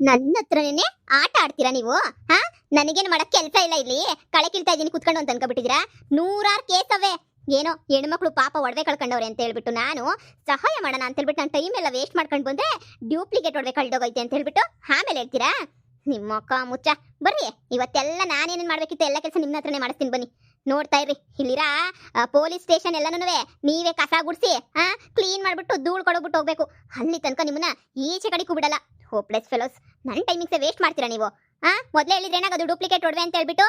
ನನ್ನ ಹತ್ರನೇ ಆಟ ಆಡ್ತೀರಾ ನೀವು? ಹಾ, ನನಗೇನು ಮಾಡಕ್ ಕೆಲಸ ಇಲ್ಲ ಇಲ್ಲಿ. ಕಳೆ ಕಿಳ್ತಾ ಇದೀನಿ ಕುತ್ಕೊಂಡು ಅಂತ ಅನ್ಕೊಬಿಟ್ಟಿದ್ದೀರಾ? ನೂರಾರು ಕೇಸ್ ಅವೆ. ಏನೋ ಹೆಣ್ಮಕ್ಳು ಪಾಪ ಒಡವೆ ಕಳ್ಕೊಂಡವ್ರೆ ಅಂತ ಹೇಳ್ಬಿಟ್ಟು ನಾನು ಸಹಾಯ ಮಾಡೋಣ ಅಂತ ಹೇಳ್ಬಿಟ್ಟು ನಾನು ಟೈಮ್ ಎಲ್ಲ ವೇಸ್ಟ್ ಮಾಡ್ಕೊಂಡು ಬಂದ್ರೆ ಡ್ಯೂಪ್ಲಿಕೇಟ್ ಒಡವೆ ಕಳ್ದೋಗೈತೆ ಅಂತ ಹೇಳ್ಬಿಟ್ಟು ಆಮೇಲೆ ಹೇಳ್ತೀರಾ? ನಿಮ್ಮ ಅಕ್ಕ ಮುಚ್ಚ ಬರ್ರಿ. ಇವತ್ತೆಲ್ಲ ನಾನೇನೇನು ಮಾಡ್ಬೇಕಿತ್ತು ಎಲ್ಲ ಕೆಲಸ ನಿಮ್ಮ ಹತ್ರನೇ ಮಾಡಿಸ್ತೀನಿ ಬನ್ನಿ. ನೋಡ್ತಾ ಇರ್ರಿ, ಇಲ್ಲಿರಾ ಪೊಲೀಸ್ ಸ್ಟೇಷನ್ ಎಲ್ಲನೂ ನೀವೇ ಕಸ ಗುಡಿಸಿ ಕ್ಲೀನ್ ಮಾಡ್ಬಿಟ್ಟು ಧೂಳು ಕೊಡೋಗ್ಬಿಟ್ಟು ಹೋಗ್ಬೇಕು. ಅಲ್ಲಿ ತನಕ ನಿಮ್ಮನ್ನ ಈಚೆ ಕಡೆಗೂ ಬಿಡಲ್ಲ. ಹೋಪ್ಲೆಸ್ ಫೆಲೋಸ್, ನನ್ನ ಟೈಮಿಂಗ್ಸೇ ವೇಸ್ಟ್ ಮಾಡ್ತೀರಾ ನೀವು? ಮೊದಲೇ ಹೇಳಿದ್ರೆ ಏನಾಗೋದು ಡೂಪ್ಲಿಕೇಟ್ ಒಡವೆ ಅಂತ ಹೇಳ್ಬಿಟ್ಟು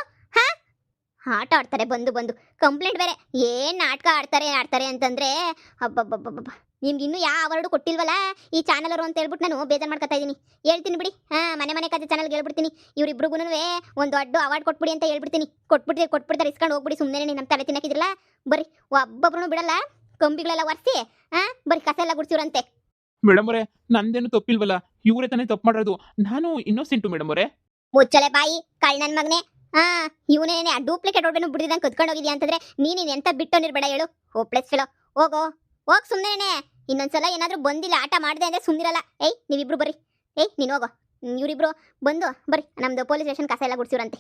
ಆಟ ಆಡ್ತಾರೆ ಬಂದು ಬಂದು. ಕಂಪ್ಲೇಂಟ್ ಬೇರೆ ಏನ್ ನಾಟಕ ಆಡ್ತಾರೆ ಅಂತಂದ್ರೆ ಹಬ್ಬಬ್ಬಬ್ಬಬ್ಬ. ನಿಮ್ಗೆ ಇನ್ನೂ ಯಾವ ಅವಾರ್ಡು ಕೊಟ್ಟಿಲ್ವಲ್ಲ ಈ ಚಾನಲ್ ಅವರು ಅಂತ ಹೇಳ್ಬಿಟ್ಟು ನಾನು ಬೇಜಾರು ಮಾಡ್ಕೊತಾ ಇದ್ದೀನಿ. ಹೇಳ್ತೀನಿ ಬಿಡಿ. ಮನೆ ಕತೆ ಚಾನಲ್ಗೆ ಹೇಳ್ಬಿಡ್ತೀನಿ, ಇವ್ರಿಬ್ರಿಗೂ ಒಂದು ದೊಡ್ಡ ಅವಾರ್ಡ್ ಕೊಟ್ಬಿಡಿ ಅಂತ ಹೇಳ್ಬಿಡ್ತೀನಿ. ಕೊಟ್ಬಿಡ್ತಾರೆ, ಇಸ್ಕೊಂಡು ಹೋಗ್ಬಿಡಿ. ಸುಮ್ಮನೆ ನಮ್ಮ ತಲೆ ತಿನ್ನಕ್ಕಿದ್ರಲ್ಲ ಬರ್ರಿ. ಒಬ್ಬೊಬ್ರು ಬಿಡಲ್ಲ, ಕಂಬಿಗಳೆಲ್ಲ ಒರೆಸಿ ಬರೀ ಕಸ ಎಲ್ಲ ಗುಡ್ಸಿವ್ರಂತೆ. ಮೇಡಮ್ ಅವರೇ, ನಂದೇನು ತಪ್ಪಿಲ್ವಲ್ಲ, ಇವರೇ ತಾನೇ ತಪ್ಪು ಮಾಡೋದು. ನಾನು ಇನ್ನೋಸೆಂಟು ಮೇಡಮ್ ಅವರೇ. ಮುಚ್ಚಲೆ ಬಾಯಿ ಕಳ್ ನನ್ ಮಗನೇ. ಇವನೇನೆ ಡೂಪ್ಲಿಕೇಟ್ ಒಡವೆನು ಬಿಡಿದಂಗೆ ಕದ್ಕೊಂಡು ಹೋಗಿದ್ಯಾ ಅಂತಂದ್ರೆ ನೀನು ಎಂತ ಬಿಟ್ಟೋನಿರ್ಬೇಡ ಹೇಳು. ಹೋಪ್ಲೆಸ್ ಫೆಲೋ, ಹೋಗ್ ಸುಮ್ಮನೆ. ಇನ್ನೊಂದ್ಸಲ ಏನಾದ್ರೂ ಬಂದಿಲ್ಲ ಆಟ ಮಾಡಿದೆ ಅಂದ್ರೆ ಸುಮ್ಮನಿರಲ್ಲ. ಏಯ್ ನೀವಿಬ್ರು ಬರ್ರಿ. ಏಯ್ ನೀನು ಹೋಗೋ. ಇವರಿಬ್ರು ಬಂದು ಬರ್ರಿ, ನಮ್ದು ಪೊಲೀಸ್ ಸ್ಟೇಷನ್ ಕಸ ಎಲ್ಲ ಗುಡ್ಸಿವ್ರಂತೆ.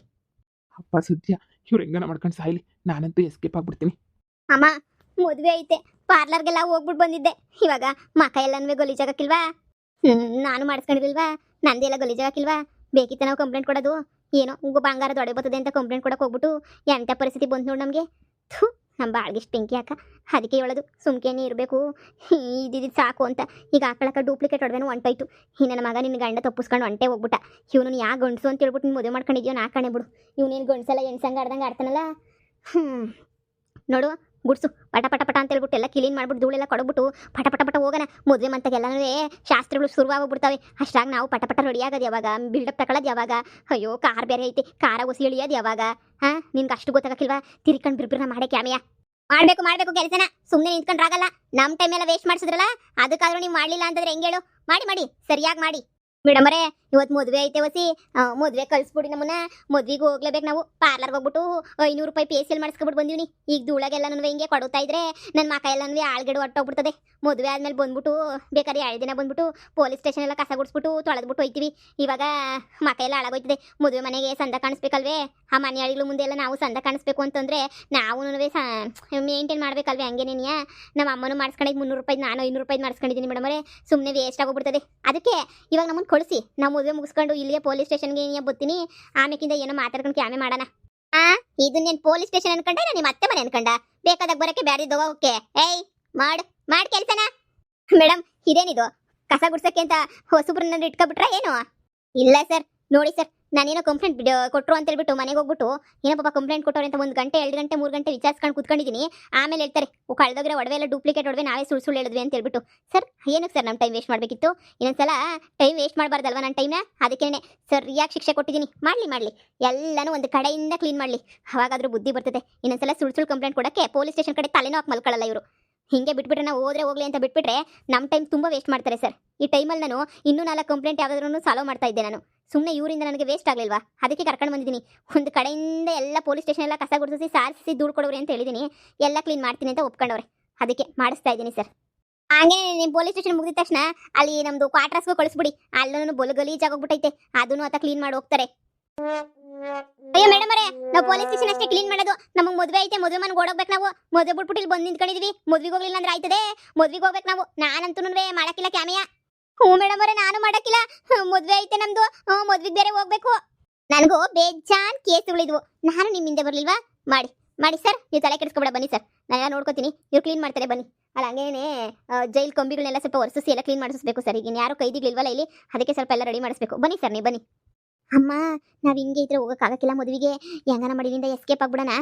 ಅಪ್ಪ ಸದ್ಯ ಇವ್ರು ಹೆಂಗನ ಮಾಡ್ಕೊಂಡು ಸಾಯ್ಲಿ, ನಾನಂತೂ ಎಸ್ಕೇಪ್ ಆಗ್ಬಿಡ್ತೀನಿ. ಅಮ್ಮ ಮದುವೆ ಐತೆ, ಪಾರ್ಲರ್ಗೆಲ್ಲ ಹೋಗ್ಬಿಟ್ಟು ಬಂದಿದ್ದೆ. ಇವಾಗ ಮಕ ಎಲ್ಲನೂ ಗಲೀಜಾಗಕ್ಕಿಲ್ವಾ? ನಾನು ಮಾಡಿಸ್ಕೊಂಡಿಲ್ವಾ? ನಂದೆಲ್ಲ ಗಲೀಜಾಗಕ್ಕಿಲ್ವಾ? ಬೇಕಿತ್ತ ನಾವು ಕಂಪ್ಲೇಂಟ್ ಕೊಡೋದು? ಏನೋ ಬಂಗಾರ ದೊಡೆ ಬರ್ತದೆ ಅಂತ ಕಂಪ್ಲೇಂಟ್ ಕೊಡಕ್ಕೆ ಹೋಗ್ಬಿಟ್ಟು ಎಂಥ ಪರಿಸ್ಥಿತಿ ಬಂತು ನೋಡಿ ನಮಗೆ. ನಮ್ಮ ಬಾಳ್ಗಿಷ್ಟು ಬೆಂಕಿ ಹಾಕ. ಅದಕ್ಕೆ ಹೇಳೋದು ಸುಮ್ಕೇನೆ ಇರಬೇಕು, ಇದ್ದಿದ್ದು ಸಾಕು ಅಂತ. ಈಗ ಆಕಳಕ್ಕ ಡೂಪ್ಲಿಕೇಟ್ ಒಡವೆನೂ ಹೊಂಟೋಯ್ತು. ನನ್ನ ಮಗ ನಿನ್ನ ಗಂಡ ತಪ್ಪಿಸ್ಕೊಂಡು ಹೊಂಟೆ ಹೋಗ್ಬಿಟ್ಟ. ಇವನು ಯಾ ಗಂಡಸು ಅಂತ ಹೇಳ್ಬಿಟ್ಟು ನೀನು ಮದುವೆ ಮಾಡ್ಕೊಂಡಿದ್ಯೋ ನಾಕಣೆ ಬಿಡು. ಇವನೇನು ಗಂಡಸಲ್ಲ ಹೆಣ್ಸಂಗ ಆಡ್ದಂಗೆ ಆಡ್ತಾನಲ್ಲ. ನೋಡು ಗುಡ್ಸು ಪಟ ಪಟ ಪಟ ಅಂತ ಹೇಳ್ಬಿಟ್ಟು ಎಲ್ಲ ಕ್ಲೀನ್ ಮಾಡ್ಬಿಟ್ಟು ಧೂಳೆಲ್ಲ ಕೊಡಬಿಟ್ಟು ಪಟ ಪಟ ಪಟ ಹೋಗೋಣ. ಮದುವೆ ಮಂತಾಗೆಲ್ಲನೂ ಶಾಸ್ತ್ರಗಳು ಶುರುವಾಗ್ಬಿಡ್ತಾವೆ. ಅಷ್ಟಾಗಿ ನಾವು ಪಟ ಪಟ ರೆಡಿ ಆಗೋದು ಯಾವಾಗ? ಬಿಲ್ಡಪ್ ತಗೊಳ್ಳೋದು ಯಾವಾಗ? ಅಯ್ಯೋ ಕಾರ್ ಬೇರೆ ಐತಿ, ಕಾರ ಒಸಿ ಇಳಿಯೋದು ಯಾವಾಗ? ನಿನ್ಗೆ ಅಷ್ಟು ಗೊತ್ತಾಗಕ್ಕಿಲ್ವಾ? ತಿರ್ಕೊಂಡು ಬಿರ್ಬಿರ್ನ ಮಾಡೇ ಕ್ಯಾಮಿಯ ಮಾಡ್ಬೇಕು ಕೆಲಸನ. ಸುಮ್ಮನೆ ನಿಂತ್ಕೊಂಡ್ರಾಗಲ್ಲ. ನಮ್ಮ ಟೈಮ್ ಎಲ್ಲ ವೇಸ್ಟ್ ಮಾಡಿಸಿದ್ರಲ್ಲ, ಅದಕ್ಕಾದ್ರೂ ನೀವು ಮಾಡಲಿಲ್ಲ ಅಂತಂದ್ರೆ ಹೆಂಗೆ ಹೇಳು? ಮಾಡಿ ಸರಿಯಾಗಿ ಮಾಡಿ. ಮೇಡಮರೇ, ಇವತ್ತು ಮದುವೆ ಐತೆ ವಸಿ, ಮದುವೆ ಕಳಿಸ್ಬಿಡಿ ನಮ್ಮನ್ನ. ಮದ್ವೆಗೆ ಹೋಗ್ಲೇಬೇಕು ನಾವು. ಪಾರ್ಲರ್ಗೆ ಹೋಗ್ಬಿಟ್ಟು 500 ರೂಪಾಯಿ ಫೇಸಿಯಲ್ ಮಾಡಿಸ್ಕೊಬಿಟ್ಟು ಬಂದೀವಿ. ಈಗ ಧೂಳಾಗೆಲ್ಲನೂ ಹಿಂಗೆ ಕೊಡ್ತಾ ಇದ್ರೆ ನನ್ನ ಮಕ ಎಲ್ಲನೂ ಆಳ್ಗಡೆ ಹೊಟ್ಟೋಗ್ಬಿಡ್ತದೆ. ಮದುವೆ ಆದ್ಮೇಲೆ ಬಂದ್ಬಿಟ್ಟು ಬೇಕಾದ್ರೆ 2 ದಿನ ಬಂದ್ಬಿಟ್ಟು ಪೊಲೀಸ್ ಸ್ಟೇಷನ್ ಎಲ್ಲ ಕಸ ಗುಡಿಸ್ಬಿಟ್ಟು ತೊಳೆದ್ಬಿಟ್ಟು ಹೋಯ್ತೀವಿ. ಇವಾಗ ಮಕ ಎಲ್ಲ ಹಾಳಾಗೋಯ್ತದೆ. ಮದುವೆ ಮನೆಗೆ ಸಂದ ಕಾಣಿಸ್ಬೇಕಲ್ವೇ? ಆ ಮನೆ ಅಳಿಗಳು ಮುಂದೆ ಎಲ್ಲ ನಾವು ಸಂದ ಕಾಣಿಸ್ಬೇಕು ಅಂತಂದ್ರೆ ನಾವು ಮೇಂಟೈನ್ ಮಾಡ್ಬೇಕಲ್ವೇ? ಹಂಗೇನೇನಿಯಾ ನಮ್ಮ ಅಮ್ಮನೂ ಮಾಡಿಸ್ಕೊಂಡಿದ್ದು 300 ರೂಪಾಯಿ, ನಾನು 500 ರೂಪಾಯಿ ಮಾಡಿಸ್ಕೊಂಡಿದ್ದೀನಿ ಮೇಡಮರೇ. ಸುಮ್ಮನೆ ವೇಸ್ಟ್ ಆಗೋಗ್ಬಿಡ್ತದೆ. ಅದಕ್ಕೆ ಇವಾಗ ನಮ್ಮನ್ನು ಕಳಿಸಿ, ನಾವು ಮದುವೆ ಮುಗಿಸ್ಕೊಂಡು ಇಲ್ಲಿಗೆ ಪೊಲೀಸ್ ಸ್ಟೇಷನ್ಗೆ ಬರ್ತೀನಿ. ಆಮೇಕಿಂದ ಏನೋ ಮಾತಾಡ್ಕೊಂಡು ಕ್ಯಾಮೆ ಮಾಡೋಣ. ಇದನ್ನೇನು ಪೊಲೀಸ್ ಸ್ಟೇಷನ್ ಅನ್ಕೊಂಡ? ನಿಮ್ಮ ಅತ್ತೆ ಮನೆ ಅನ್ಕೊಂಡ? ಬೇಕಾದಾಗ ಬರೋಕ್ಕೆ ಬ್ಯಾರಿದ್ದವ. ಓಕೆ, ಏಯ್ ಮಾಡ್ ಕೆಲ್ಸನ. ಮೇಡಮ್ ಇದೇನಿದು? ಕಸ ಗುಡ್ಸಕ್ಕೆ ಅಂತ ಹೊಸಬ್ರನ್ನ ಇಟ್ಕೊಬಿಟ್ರ ಏನು? ಇಲ್ಲ ಸರ್, ನೋಡಿ ಸರ್, ನಾನೇನೋ ಕಂಪ್ಲೇಂಟ್ ಕೊಟ್ಟರು ಅಂತ ಹೇಳ್ಬಿಟ್ಟು ಮನೆಗೆ ಹೋಗ್ಬಿಟ್ಟು ಏನೋ ಪಾಪ ಕಂಪ್ಲೇಂಟ್ ಕೊಟ್ಟವ್ರೆ ಅಂತ 1 ಗಂಟೆ 2 ಗಂಟೆ 3 ಗಂಟೆ ವಿಚಾರಿಸ್ಕೊಂಡು ಕೂತ್ಕೊಂಡಿದ್ದೀನಿ. ಆಮೇಲೆ ಹೇಳ್ತಾರೆ ಕಳೆದೋಗಿರೋ ಒಡವೆ ಎಲ್ಲ ಡೂಪ್ಲಿಕೇಟ್ ಒಡವೆ ನಾವೇ ಸುಳ್ಳು ಹೇಳಿದ್ವಿ ಅಂತ ಹೇಳ್ಬಿಟ್ಟು. ಸರ್ ಏನಕ್ಕೆ ಸರ್ ನಮ್ಮ ಟೈಮ್ ವೇಸ್ಟ್ ಮಾಡಬೇಕಿತ್ತು? ಇನ್ನೊಂದ್ಸಲ ಟೈಮ್ ವೇಸ್ಟ್ ಮಾಡಬಾರ್ದಲ್ವ ನನ್ನ ಟೈಮ್ನ? ಅದಕ್ಕೇನೆ ಸರಿಯಾಗಿ ಶಿಕ್ಷೆ ಕೊಟ್ಟಿದ್ದೀನಿ. ಮಾಡಲಿ ಎಲ್ಲನೂ ಒಂದು ಕಡೆಯಿಂದ ಕ್ಲೀನ್ ಮಾಡಲಿ, ಅವಾಗಾದ್ರೂ ಬುದ್ಧಿ ಬರ್ತದೆ. ಇನ್ನೊಂದ್ಸಲ ಸುಳ್ಳು ಕಂಪ್ಲೇಂಟ್ ಕೊಡೋಕ್ಕೆ ಪೊಲೀಸ್ ಸ್ಟೇಷನ್ ಕಡೆ ತಲೆನೂ ಹಾಕಿ ಮಲ್ಕೊಳ್ಳಲ್ಲ ಇವರು. ಹಿಂಗೆ ಬಿಟ್ಬಿಟ್ರೆ ನಾವು ಹೋದ್ರೆ ಹೋಗ್ಲಿ ಅಂತ ಬಿಟ್ಬಿಟ್ರೆ ನಮ್ಮ ಟೈಮ್ ತುಂಬ ವೇಸ್ಟ್ ಮಾಡ್ತಾರೆ ಸರ್. ಈ ಟೈಮಲ್ಲಿ ನಾನು ಇನ್ನೂ 4 ಕಂಪ್ಲೇಂಟ್ ಯಾವುದಾದ್ರೂ ಸಾಲ್ವ್ ಮಾಡ್ತಾ ಇದ್ದೆ. ನಾನು ಸುಮ್ಮನೆ ಇವರಿಂದ ನನಗೆ ವೇಸ್ಟ್ ಆಗಲಿಲ್ವಾ? ಅದಕ್ಕೆ ಕರ್ಕೊಂಡು ಬಂದಿದ್ದೀನಿ. ಒಂದು ಕಡೆಯಿಂದ ಎಲ್ಲ ಪೊಲೀಸ್ ಸ್ಟೇಷನ್ ಎಲ್ಲ ಕಸ ಗುಡಿಸಿ ಸಾರಿಸಿ ಧೂಳು ಕೊಡೋರಿ ಅಂತ ಹೇಳಿದ್ದೀನಿ. ಎಲ್ಲ ಕ್ಲೀನ್ ಮಾಡ್ತೀನಿ ಅಂತ ಒಪ್ಕೊಂಡವ್ರೆ. ಅದಕ್ಕೆ ಮಾಡಿಸ್ತಾ ಇದ್ದೀನಿ ಸರ್. ಹಾಗೆ ನಿಮ್ಮ ಪೊಲೀಸ್ ಸ್ಟೇಷನ್ ಮುಗಿದ ತಕ್ಷಣ ಅಲ್ಲಿ ನಮ್ಮದು ಕ್ವಾರ್ಟರ್ಸ್ಗೂ ಕಳಿಸ್ಬಿಡಿ. ಅಲ್ಲೂ ಗಲೀಜಾಗೋಗ್ಬಿಟ್ಟೈತೆ, ಅದನ್ನು ಆತ ಕ್ಲೀನ್ ಮಾಡಿ ಹೋಗ್ತಾರೆ. ಅಯ್ಯೋ ಮೇಡಮರೇ, ನಾವು ಪೊಲೀಸ್ ಸ್ಟೇಷನ್ ಅಷ್ಟೇ ಕ್ಲೀನ್ ಮಾಡೋದು. ನಮಗೆ ಮದುವೆ ಐತೆ, ಮದುವೆ ಮನೆಗೆ ಓಡೋಗ್ಬೇಕು ನಾವು. ಮದುವೆ ಬಿಟ್ಬಿಟ್ಟು ಇಲ್ಲಿ ಬಂದು ನಿಂತ್ಕೊಂಡಿದೀವಿ. ಮದ್ವೆಗೆ ಹೋಗ್ಲಿಲ್ಲ ಅಂದ್ರೆ ಆಯ್ತದೆ? ಮದ್ವೆಗೆ ಹೋಗ್ಬೇಕು ನಾವು. ನಾನಂತೂ ಮಾಡಕ್ಕಿಲ್ಲ ಕ್ಯಾಮಿಯಾ. ಹ್ಞೂ ಮೇಡಮರೇ, ನಾನು ಮಾಡಕ್ಕಿಲ್ಲ. ಮದುವೆ ಐತೆ ನಮ್ದು. ಮದ್ವೆಗೆ ಬೇರೆ ಹೋಗ್ಬೇಕು. ನನಗೂ ಬೇಜಾನ್ ಕೇಸುಗಳಿದ್ವು. ನಾನು ನಿಮ್ಮ ಹಿಂದೆ ಬರ್ಲಿಲ್ವಾ? ಮಾಡಿ ಸರ್, ನೀವು ತಲೆ ಕೆಡಿಸ್ಕೊಬೇಡ. ಬನ್ನಿ ಸರ್, ನಾನೆಲ್ಲ ನೋಡ್ಕೋತೀನಿ. ಇವ್ರು ಕ್ಲೀನ್ ಮಾಡ್ತಾರೆ ಬನ್ನಿ. ಅಲ್ಲ ಹಂಗೇನೆ ಜೈಲ್ ಕಂಬಿಗಳನ್ನೆಲ್ಲ ಸ್ವಲ್ಪ ಒರೆಸಿಸಿ ಎಲ್ಲ ಕ್ಲೀನ್ ಮಾಡಿಸ್ಬೇಕು ಸರ್. ಈಗ ಯಾರು ಕೈದಿಗಳಿಲ್ವಲ್ಲ ಇಲ್ಲಿ, ಅದಕ್ಕೆ ಸ್ವಲ್ಪ ಎಲ್ಲ ರೆಡಿ ಮಾಡಿಸ್ಬೇಕು. ಬನ್ನಿ ಸರ್, ನೀವು ಬನ್ನಿ. ಅಮ್ಮ ನಾವು ಹಿಂಗೆ ಇದ್ರೆ ಹೋಗೋಕ್ಕಾಗಕ್ಕಿಲ್ಲ ಮದುವೆಗೆ. ಹೆಂಗನ ಮಾಡಿದಿಂದ ಎಸ್ಕೇಪ್ ಆಗ್ಬಿಡೋಣ.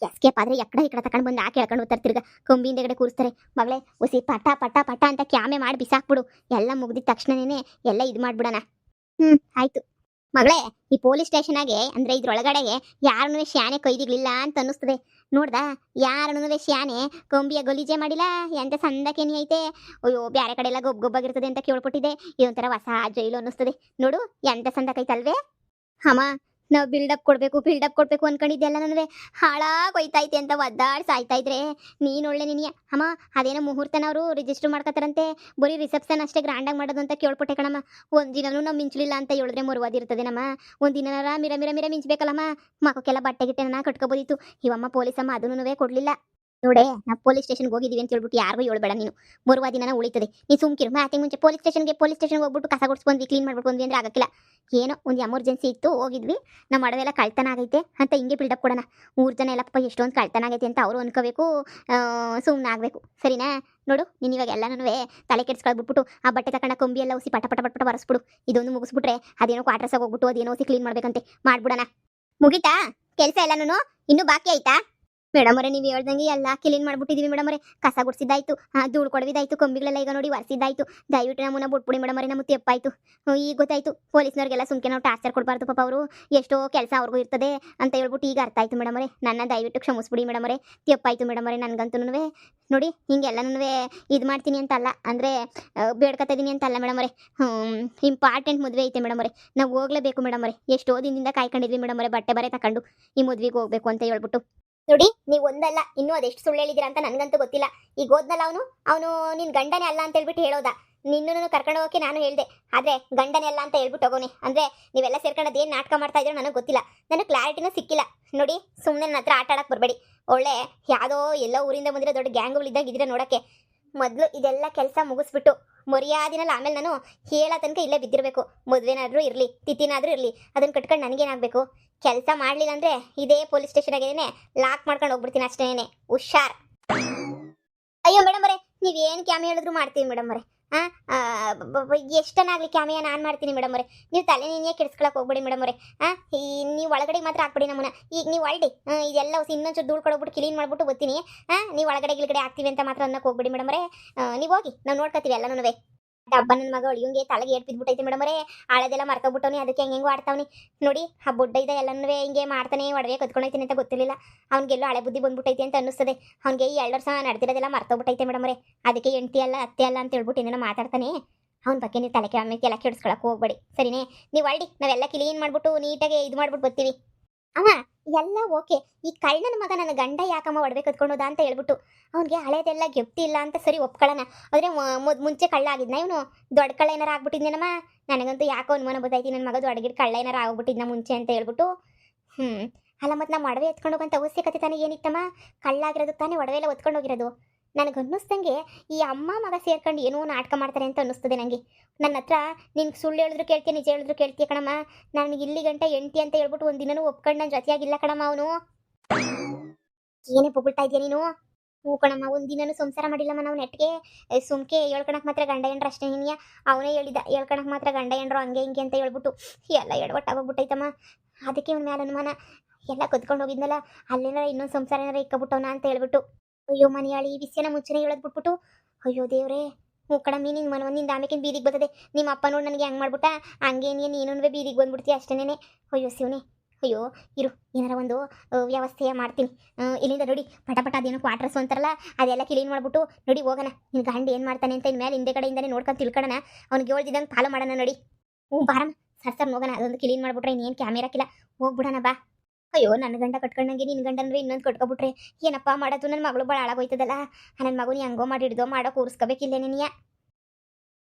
ಎಸ್ಕೇಪ್ ಆದರೆ ಎಕ್ಕಡ ಈ ಕಡೆ ತಗೊಂಡು ಬಂದು ಕೇಳ್ಕೊಂಡು ಹೋಗ್ತಾರೆ. ತಿರ್ಗ ಕಂಬಿಯಿಂದ ಕಡೆ ಕೂರಿಸ್ತಾರೆ. ಮಗಳೇ ಒಸಿ ಪಟ ಪಟ ಪಟ ಅಂತ ಕ್ಯಾಮೆ ಮಾಡಿ ಬಿಸಾಕ್ಬಿಡು. ಎಲ್ಲ ಮುಗ್ದಿದ ತಕ್ಷಣನೇ ಎಲ್ಲ ಇದು ಮಾಡ್ಬಿಡೋಣ. ಆಯ್ತು ಮಗಳೇ. ಈ ಪೊಲೀಸ್ ಸ್ಟೇಷನಾಗೆ ಅಂದರೆ ಇದ್ರೊಳಗಡೆಗೆ ಯಾರನ್ನೂ ಶಾನೆ ಕೈದಿಗಳಿಲ್ಲ ಅಂತ ಅನ್ನಿಸ್ತದೆ. ನೋಡ್ದಾ, ಯಾರನ್ನೂ ಶಾನೆ ಕಂಬಿಯ ಗಲೀಜೆ ಮಾಡಿಲ್ಲ. ಎಂತ ಸಂದಕೇನಿ ಐತೆ. ಅಯ್ಯೋ ಬ್ಯಾರೆ ಕಡೆ ಎಲ್ಲ ಗೊಬ್ಬಾಗಿರ್ತದೆ ಅಂತ ಕೇಳ್ಪಟ್ಟಿದೆ. ಇದೊಂಥರ ಹೊಸ ಜೈಲು ಅನ್ನಿಸ್ತದೆ. ನೋಡು ಎಂತ ಸಂದಕೈತಲ್ವೇ. ಅಮ್ಮ ನಾವು ಬಿಲ್ಡಪ್ ಕೊಡ್ಬೇಕು ಅನ್ಕೊಂಡಿದ್ದೆಲ್ಲ ನನಗೆ ಹಾಳಾಗೋಯ್ತೈತೆ ಅಂತ ಒದ್ದಾಡಿ ಸಾಯ್ತಾ ಇದ್ರೆ ನೀನು ಒಳ್ಳೆ ನಿನಿಯ ಅಮ್ಮ ಅದೇನೋ ಮುಹೂರ್ತನವರು ರಿಜಿಸ್ಟರ್ ಮಾಡ್ಕೊತಾರಂತೆ ಬರೀ ರಿಸೆಪ್ಷನ್ ಅಷ್ಟೇ ಗ್ರ್ಯಾಂಡಾಗಿ ಮಾಡೋದು ಅಂತ ಕೇಳ್ಪಟ್ಟೆ ಕಣಮ್ಮ ಒಂದಿನೂ ನಾವು ಮಿಂಚಲಿಲ್ಲ ಅಂತ ಹೇಳಿದ್ರೆ ಮರುವಾದಿರ್ತದೆ ನಮ್ಮ ಒಂದಿನಾರ ಮಿರ ಮಿಂಚ್ಬೇಕಲ್ಲಮ್ಮ ಮಕ್ಕಕ್ಕೆಲ್ಲ ಬಟ್ಟೆ ಗಿಟ್ಟೆನ ಕಟ್ಕೋಬೋದಿತ್ತು ಇವಮ್ಮ ಪೊಲೀಸಮ್ಮ ಅದನ್ನೂ ಕೊಡ್ಲಿಲ್ಲ ನೋಡೆ ನಾವು ಪೊಲೀಸ್ ಸ್ಟೇಷನ್ಗೆ ಹೋಗಿದ್ದೀವಿ ಅಂತ ಹೇಳ್ಬಿಟ್ಟು ಯಾರಿಗೂ ಹೇಳ್ಬೇಡ ನೀನು ಬರುವ ದಿನ ಉಳಿತದೆ ನೀ ಸುಮ್ಕಿರು ಮಾತಿಗೆ ಮುಂಚೆ ಪೊಲೀಸ್ ಸ್ಟೇಷನ್ಗೆ ಹೋಗ್ಬಿಟ್ಟು ಕಸ ಗುಡಿಸ್ಕೊಂಡ್ವಿ ಕ್ಲೀನ್ ಮಾಡ್ಬಿಟ್ಟು ಬಂದ್ವಿ ಅಂದ್ರೆ ಆಗಕ್ಕಿಲ್ಲ ಏನೋ ಒಂದು ಎಮರ್ಜೆನ್ಸಿ ಇತ್ತು ಹೋಗಿದ್ವಿ ನಮ್ಮ ಮಡವೆಲ್ಲ ಕಳ್ತನ ಆಗೈತೆ ಅಂತ ಹಿಂಗೆ ಬಿಲ್ಡಪ್ ಕೊಡೋಣ 3 ಜನ ಎಲ್ಲ ಪಾಪ ಎಷ್ಟೊಂದು ಕಳ್ತನ ಆಗೈತೆ ಅಂತ ಅವರು ಅನ್ಕೋಬೇಕು ಸುಮ್ಮನೆ ಆಗಬೇಕು ಸರಿನಾ ನೋಡು ನೀನು ಇವಾಗ ಎಲ್ಲನೂ ತಲೆ ಕೆಡ್ಸ್ಕೊಳ್ಬಿಟ್ಬಿಟ್ಟು ಆ ಬಟ್ಟೆ ತಗೊಂಡ ಕೊಂಬಿ ಎಲ್ಲ ಉಸಿ ಪಟ ಬರೆಸ್ಬಿಡು ಇದೊಂದು ಮುಗಿಸ್ಬಿಟ್ರೆ ಅದೇನೋ ಕ್ವಾರ್ಟರ್ಸಾಗಿ ಹೋಗ್ಬಿಟ್ಟು ಅದೇನೋ ಉಸಿ ಕ್ಲೀನ್ ಮಾಡ್ಬೇಕಂತೆ ಮಾಡ್ಬಿಡೋಣ ಮುಗಿತಾ ಕೆಲಸ ಎಲ್ಲನೂ ಇನ್ನೂ ಬಾಕಿ ಆಯ್ತಾ ಮೇಡಮ್ ಅವರೇ ನೀವು ಹೇಳ್ದಂಗೆ ಎಲ್ಲ ಕ್ಲೀನ್ ಮಾಡ್ಬಿಟ್ಟಿದೀವಿ ಮೇಡಮ್ ಅವರೇ ಕಸ ಗುಡಿಸಿದ್ದಾಯ್ತು ಧೂಳು ಕೊಡವಿದಾಯ್ತು ಕೊಂಬಿಗಳೆಲ್ಲ ಈಗ ನೋಡಿ ಒರೆಸಿದ್ದಾಯ್ತು ದಯವಿಟ್ಟು ನಮ್ಮನ್ನ ಬಿಟ್ಬಿಡಿ ಮೇಡಮ್ ಅವರೇ ನಮಗೆ ತೆಪ್ಪಾಯ್ತು ಈಗ ಗೊತ್ತಾಯ್ತು ಪೊಲೀಸ್ನವ್ರಿಗೆಲ್ಲ ಸುಮ್ಕೆ ನಾವು ಟಾರ್ಚರ್ ಕೊಡಬಾರ್ದು ಪಾಪ ಅವರು ಎಷ್ಟೋ ಕೆಲಸ ಅವ್ರಿಗೂ ಇರ್ತದೆ ಅಂತ ಹೇಳ್ಬಿಟ್ಟು ಈಗ ಅರ್ಥ ಆಯ್ತು ಮೇಡಮ್ ಅವರೇ ನನ್ನ ದಯವಿಟ್ಟು ಕ್ಷಮಿಸ್ಬಿಡಿ ಮೇಡಮ್ ಅವರೇ ತೆಪ್ಪಾಯ್ತು ಮೇಡಮ್ ಅವರೇ ನನಗಂತೂ ನೋಡಿ ಹಿಂಗೆಲ್ಲನೂ ಇದು ಮಾಡ್ತೀನಿ ಅಂತಲ್ಲ ಅಂದರೆ ಬೇಡ್ಕೊತಾ ಇದೀನಿ ಅಂತಲ್ಲ ಮೇಡಮ್ ಅವರೇ ಇಂಪಾರ್ಟೆಂಟ್ ಮದುವೆ ಐತೆ ಮೇಡಮ್ ಅವರೇ ನಾವು ಹೋಗ್ಲೇಬೇಕು ಮೇಡಮ್ ಅವರೇ ಎಷ್ಟೋ ದಿನದಿಂದ ಕಾಯ್ಕೊಂಡಿದ್ವಿ ಮೇಡಮ್ ಅವರೇ ಬಟ್ಟೆ ಬರೆ ತಗೊಂಡು ಈ ಮದುವೆಗೆ ಹೋಗ್ಬೇಕು ಅಂತ ಹೇಳ್ಬಿಟ್ಟು ನೋಡಿ ನೀವು ಒಂದಲ್ಲ ಇನ್ನೂ ಅದೆಷ್ಟು ಸುಳ್ಳು ಹೇಳಿದ್ದೀರಾ ಅಂತ ನನಗಂತೂ ಗೊತ್ತಿಲ್ಲ ಈಗ ಹೋದ್ನಲ್ಲ ಅವನು ನಿನ್ನ ಗಂಡನೇ ಅಲ್ಲ ಅಂತ ಹೇಳ್ಬಿಟ್ಟು ಹೇಳೋದ ನಿನ್ನೂ ಕರ್ಕೊಂಡು ಹೋಗೋಕೆ ನಾನು ಹೇಳಿದೆ ಆದರೆ ಗಂಡನೇ ಅಲ್ಲ ಅಂತ ಹೇಳ್ಬಿಟ್ಟು ಹೋಗೋನೆ ಅಂದರೆ ನೀವೆಲ್ಲ ಸೇರ್ಕೊಂಡು ಏನು ನಾಟಕ ಮಾಡ್ತಾ ಇದ್ದೀರೋ ನನಗೆ ಗೊತ್ತಿಲ್ಲ ನನಗೆ ಕ್ಲಾರಿಟಿನೂ ಸಿಕ್ಕಿಲ್ಲ ನೋಡಿ ಸುಮ್ಮನೆ ನನ್ನ ಹತ್ರ ಆಟ ಆಡಕ್ಕೆ ಬರಬೇಡಿ ಒಳ್ಳೆ ಯಾವುದೋ ಎಲ್ಲ ಊರಿಂದ ಬಂದಿರೋ ದೊಡ್ಡ ಗ್ಯಾಂಗ್ಗಳಿದ್ದಾಗ ಇದ್ರೆ ನೋಡೋಕ್ಕೆ ಮೊದಲು ಇದೆಲ್ಲ ಕೆಲಸ ಮುಗಿಸ್ಬಿಟ್ಟು ಮರ್ಯಾದಿನಲ್ಲಿ ಆಮೇಲೆ ನಾನು ಹೇಳೋ ತನಕ ಇಲ್ಲೇ ಬಿದ್ದಿರಬೇಕು ಮದುವೆನಾದರೂ ಇರಲಿ ತಿಥಿನಾದರೂ ಇರಲಿ ಅದನ್ನು ಕಟ್ಕೊಂಡು ನನಗೇನಾಗಬೇಕು ಕೆಲಸ ಮಾಡಲಿಲ್ಲ ಅಂದರೆ ಇದೇ ಪೊಲೀಸ್ ಸ್ಟೇಷನಾಗೇನೆ ಲಾಕ್ ಮಾಡ್ಕೊಂಡು ಹೋಗ್ಬಿಡ್ತೀನಿ ಅಷ್ಟೇನೆ ಹುಷಾರ್ ಅಯ್ಯೋ ಮೇಡಮ್ ಅವರೇ ನೀವೇನು ಕ್ಯಾಮೆ ಹೇಳಿದ್ರು ಮಾಡ್ತೀವಿ ಮೇಡಮ್ ಅವರೇ ಎಷ್ಟನ್ನಾಗಲಿ ಕ್ಯಾಮೆಯ ನಾನು ಮಾಡ್ತೀನಿ ಮೇಡಮ್ ಅವರೇ ನೀವು ತಲೆ ನೀನೇ ಕೆಡಿಸ್ಕೊಳಕ್ಕೆ ಹೋಗ್ಬೇಡಿ ಮೇಡಮ್ ಅವರೇ ನೀವು ಒಳಗಡೆ ಮಾತ್ರ ಹಾಕ್ಬಿಡಿ ನಮ್ಮನ್ನ ಈಗ ನೀವು ಒಳ್ಡಿ ಇದೆಲ್ಲ ಇನ್ನೊಂಚೂರು ಧೂಳು ಕೊಡೋಗ್ಬಿಟ್ಟು ಕ್ಲೀನ್ ಮಾಡ್ಬಿಟ್ಟು ಬರ್ತೀನಿ ನೀವು ಒಳಗಡೆ ಹಾಕ್ತೀವಿ ಅಂತ ಮಾತ್ರ ಅನ್ನಕ್ಕೆ ಹೋಗ್ಬೇಡಿ ಮೇಡಮ್ ಅವರೇ ನೀವು ಹೋಗಿ ನಾವು ನೋಡ್ಕೊತೀವಿ ಎಲ್ಲನೂ ಡಬ್ಬ ನನ್ನ ಮಗ ಅಳಿಯಂಗೆ ತಲೆಗೆ ಏಟ್ ಬಿದ್ಬಿಟ್ಟೈತೆ ಮೇಡಮ್ ಅವರೇ ಹಳೆದೆಲ್ಲ ಮರ್ತೋಗ್ಬಿಟ್ಟವನಿ ಅದಕ್ಕೆ ಹೆಂಗೆಂಗೋ ಆಡ್ತಾವನಿ ನೋಡಿ ಆ ಬುಡ್ಡ ಇದೆ ಎಲ್ಲನೂ ಹಿಂಗೆ ಮಾಡ್ತಾನೆ ಒಡವೆ ಕತ್ಕೊಂಡೈತೀನಿ ಅಂತ ಗೊತ್ತಿರಲಿಲ್ಲ ಅವ್ನಿಗೆಲ್ಲೋ ಹಳೆ ಬುದ್ಧಿ ಬಂದ್ಬಿಟ್ಟೈತೆ ಅಂತ ಅನ್ನಿಸ್ತದೆ ಅವ್ನಿಗೆ ಈ 2 ವರ್ಷ ನಡೆದಿರೋದೆಲ್ಲ ಮರ್ತೋಗ್ಬಿಟ್ಟೈತೆ ಮೇಡಮ್ ಅವರೇ ಅದಕ್ಕೆ ಹೆಂಡತಿ ಅಲ್ಲ ಅತ್ತೆ ಅಲ್ಲ ಅಂತ ಹೇಳ್ಬಿಟ್ಟು ಏನೇನೋ ಮಾತಾಡ್ತಾನೆ ಅವ್ನ ಬಗ್ಗೆ ನೀವು ತಲೆ ಕೆಡಿಸ್ಕೊಳಕ್ಕೆ ಹೋಗ್ಬೇಡಿ ಸರಿನೇ ನೀವು ಅಳ್ಳಿ ನಾವೆಲ್ಲ ಕ್ಲೀನ್ ಮಾಡ್ಬಿಟ್ಟು ನೀಟಾಗಿ ಇದು ಮಾಡ್ಬಿಟ್ಟು ಬರ್ತೀವಿ ಅಮ್ಮ ಎಲ್ಲ ಓಕೆ ಈ ಕಳ್ಳನ ಮಗ ನನ್ನ ಗಂಡ ಯಾಕಮ್ಮ ಒಡವೆ ಕತ್ಕೊಂಡೋದ ಅಂತ ಹೇಳ್ಬಿಟ್ಟು ಅವ್ನಿಗೆ ಹಳೇದೆಲ್ಲ ಗೆಪ್ತಿ ಇಲ್ಲ ಅಂತ ಸರಿ ಒಪ್ಕೊಳ್ಳೋಣ ಆದರೆ ಮುಂಚೆ ಕಳ್ಳ ಆಗಿದ್ನ ಇವನು ದೊಡ್ಡ ಕಳ್ಳ ಏನಾರು ಆಗ್ಬಿಟ್ಟಿದ್ನೇನಮ್ಮ ನನಗಂತೂ ಯಾಕೋ ಅನುಮಾನ ಬತ್ತೈತಿ ನನ್ನ ಮಗ ದೊಡ್ಡಗಿಡ ಕಳ್ಳ ಏನಾರು ಆಗ್ಬಿಟ್ಟಿದ್ನ ಮುಂಚೆ ಅಂತ ಹೇಳ್ಬಿಟ್ಟು ಅಲ್ಲ ಮತ್ತು ನಮ್ಮ ಒಡವೆ ಎತ್ಕೊಂಡೋಗಂತ ಅವಶ್ಯಕತೆ ತಾನೇ ಏನಿತ್ತಮ್ಮ ಕಳ್ಳ ಆಗಿರೋದು ತಾನೇ ಒಡವೆ ಎಲ್ಲ ಹೊತ್ಕೊಂಡೋಗಿರೋದು ನನಗೆ ಅನ್ನಿಸ್ದಂಗೆ ಈ ಅಮ್ಮ ಮಗ ಸೇರ್ಕೊಂಡು ಏನೋ ನಾಟಕ ಮಾಡ್ತಾರೆ ಅಂತ ಅನ್ನಿಸ್ತದೆ ನನಗೆ ನನ್ನ ಹತ್ರ ನಿನ್ಗೆ ಸುಳ್ಳು ಹೇಳಿದ್ರು ಕೇಳ್ತೀಯ ನಿಜ ಹೇಳಿದ್ರು ಕೇಳ್ತೀಯ ಕಣಮ್ಮ ನನಗೆ ಇಲ್ಲಿ ಗಂಟ ಎಂಟಿ ಅಂತ ಹೇಳ್ಬಿಟ್ಟು ಒಂದಿನೂ ಒಪ್ಕೊಂಡು ನನ್ನ ಜೊತೆಯಾಗಿಲ್ಲ ಕಣಮ್ಮ ಅವನು ಏನೇ ಪೊಗಳ್ತಾ ಇದೆಯಾ ನೀನು ಹ್ಞೂ ಕಣಮ್ಮ ಒಂದಿನೂ ಸಂಸಾರ ಮಾಡಿಲ್ಲಮ್ಮ ನಾವು ನೆಟ್ಗೆ ಸುಮ್ಕೆ ಹೇಳ್ಕೊಳಕ್ಕೆ ಮಾತ್ರ ಗಂಡ ಹೆಂಡ್ರು ಅಷ್ಟೇ ನೀನಿಯ ಅವನೇ ಹೇಳಿದ ಹೇಳ್ಕೊಳಕ್ಕೆ ಮಾತ್ರ ಗಂಡ ಹೆಂಡ್ರು ಹಂಗೆ ಹಿಂಗೆ ಅಂತ ಹೇಳ್ಬಿಟ್ಟು ಎಲ್ಲ ಎಡವಟ್ಟಾಗೋಗ್ಬಿಟ್ಟೈತಮ್ಮ ಅದಕ್ಕೆ ಇವನ ಮೇಲೆ ಅನುಮಾನ ಎಲ್ಲ ಕದ್ಕೊಂಡು ಹೋಗಿದ್ನಲ್ಲ ಅಲ್ಲೇನಾರ ಇನ್ನೊಂದು ಸಂಸಾರ ಏನಾರ ಇಕ್ಕಬಿಟ್ಟವನ ಅಂತ ಹೇಳ್ಬಿಟ್ಟು ಅಯ್ಯೋ ಮನೆಯಾಳಿ ಈ ವಿಷಯನ ಮುಂಚೆನೇ ಹೇಳೋದು ಬಿಟ್ಬಿಟ್ಟು ಅಯ್ಯೋ ದೇವ್ರೇ ಹ್ಞೂ ಕಣಮ್ಮಿ ನಿನ್ನ ಮನವೊಂದಿಂದ ಆಮೇಕಿನ ಬೀದಿಗೆ ಬರ್ತದೆ ನಿಮ್ಮ ಅಪ್ಪ ನೋಡಿ ನನಗೆ ಹೆಂಗೆ ಮಾಡ್ಬಿಟ್ಟ ಹಂಗೆ ನೀನು ಬೀದಿಗೆ ಬಂದ್ಬಿಡ್ತೀಯ ಅಷ್ಟೇನೆ ಅಯ್ಯೋ ಶಿವನೇ ಅಯ್ಯೋ ಇರು ಏನಾರ ಒಂದು ವ್ಯವಸ್ಥೆಯ ಮಾಡ್ತೀನಿ ಇಲ್ಲಿಂದ ನೋಡಿ ಪಟ ಅದೇನೋ ಕ್ವಾರ್ಟರ್ಸು ಅಂತಾರಲ್ಲ ಅದೆಲ್ಲ ಕ್ಲೀನ್ ಮಾಡ್ಬಿಟ್ಟು ನೋಡಿ ಹೋಗೋಣ ನಿನ್ನ ಗಂಡ ಏನು ಮಾಡ್ತಾನೆ ಅಂತ ಇನ್ಮೇಲೆ ಹಿಂದೆ ಕಡೆಯಿಂದನೇ ನೋಡ್ಕೊಂಡು ತಿಳ್ಕೊಳ್ಳೋಣ ಅವ್ನಿಗೆ ಹೇಳ್ದಿದ್ದಂಗೆ ಫಾಲೋ ಮಾಡೋಣ ನೋಡಿ ಬಾರಮ್ಮ ಸರ್ ಹೋಗೋಣ ಅದೊಂದು ಕ್ಲೀನ್ ಮಾಡ್ಬಿಟ್ರೆ ಇನ್ನೇನು ಕ್ಯಾಮೆರಾಕಿಲ್ಲ ಹೋಗ್ಬಿಡೋಣ ಬಾ ಅಯ್ಯೋ ನನ್ನ ಗಂಡ ಕಟ್ಕೊಂಡಂಗೆ ನಿನ್ನ ಗಂಡಂದ್ರೆ ಇನ್ನೊಂದು ಕಟ್ಕೊಬಿಟ್ರೆ ಏನಪ್ಪ ಮಾಡೋದು ನನ್ನ ಮಗಳು ಭಾಳ ಹಾಳಾಗೋಯ್ತದಲ್ಲ ನನ್ನ ಮಗು ನೀ ಹಂಗೋ ಮಾಡಿ ಹಿಡ್ದೋ ಮಾಡೋ ಕೂರಿಸ್ಕೋಬೇಕಿಲ್ಲ ನೀನಿಯ